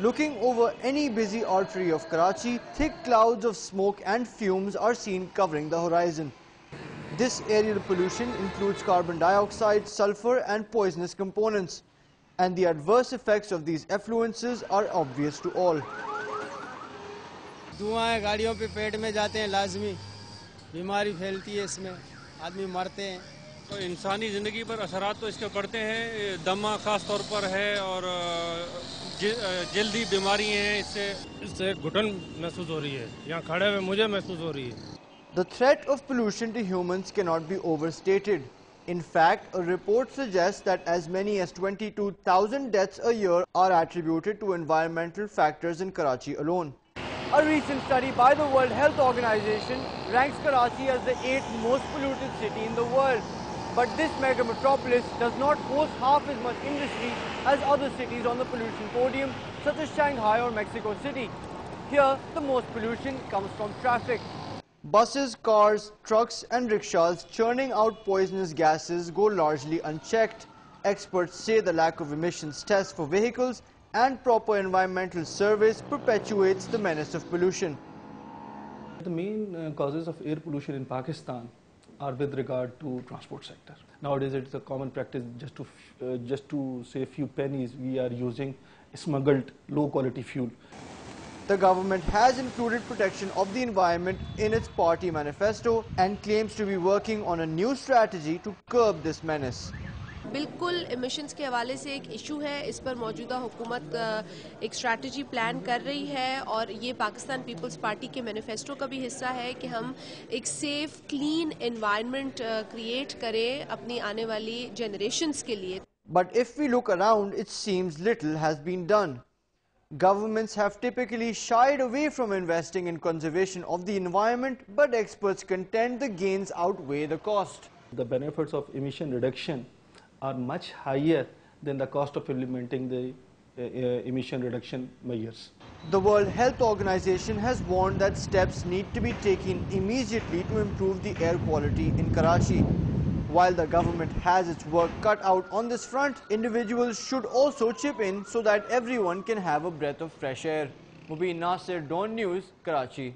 Looking over any busy artery of Karachi, thick clouds of smoke and fumes are seen covering the horizon. This aerial pollution includes carbon dioxide, sulfur and poisonous components, and the adverse effects of these effluences are obvious to all. धुआं गाड़ियों पे पेट में जाते हैं लाजमी बीमारी फैलती है इसमें आदमी मरते हैं तो इंसानी ज़िंदगी पर असरात तो इसके पड़ते हैं दमा ख़ास तौर पर है और जल्दी बीमारी हैं इससे घुटन महसूस हो रही है यहाँ खड़े हुए मुझे महसूस हो रही है The threat of pollution to humans cannot be overstated. In fact, a report suggests that as many as 22,000 deaths a year are attributed to environmental factors in Karachi alone. A recent study by the World Health Organization ranks Karachi as the 8th most polluted city in the world. But this mega metropolis does not host half as much industry as other cities on the pollution podium, such as Shanghai or Mexico City. Here, the most pollution comes from traffic. Buses, cars, trucks and rickshaws churning out poisonous gases go largely unchecked. Experts say the lack of emissions tests for vehicles and proper environmental surveys perpetuates the menace of pollution. The main causes of air pollution in Pakistan are with regard to transport sector. Nowadays it's a common practice just to save few pennies we are using smuggled low quality fuel. The government has included protection of the environment in its party manifesto and claims to be working on a new strategy to curb this menace. बिल्कुल emissions के हवाले से एक issue है इस पर मौजूदा हुकूमत एक स्ट्रैटेजी प्लान कर रही है और ये पाकिस्तान पीपल्स पार्टी के मैनिफेस्टो का भी हिस्सा है कि हम एक सेफ क्लीन एनवायरनमेंट क्रिएट करें अपनी आने वाली जनरेशन्स के लिए. But if we look around, it seems little has been done. Governments have typically shied away from investing in conservation of the environment, but experts contend the gains outweigh the cost. The benefits of emission reduction are much higher than the cost of implementing the emission reduction measures. The World Health Organization has warned that steps need to be taken immediately to improve the air quality in Karachi. While the government has its work cut out on this front, individuals should also chip in so that everyone can have a breath of fresh air. Mobin Nasir, Dawn News, Karachi.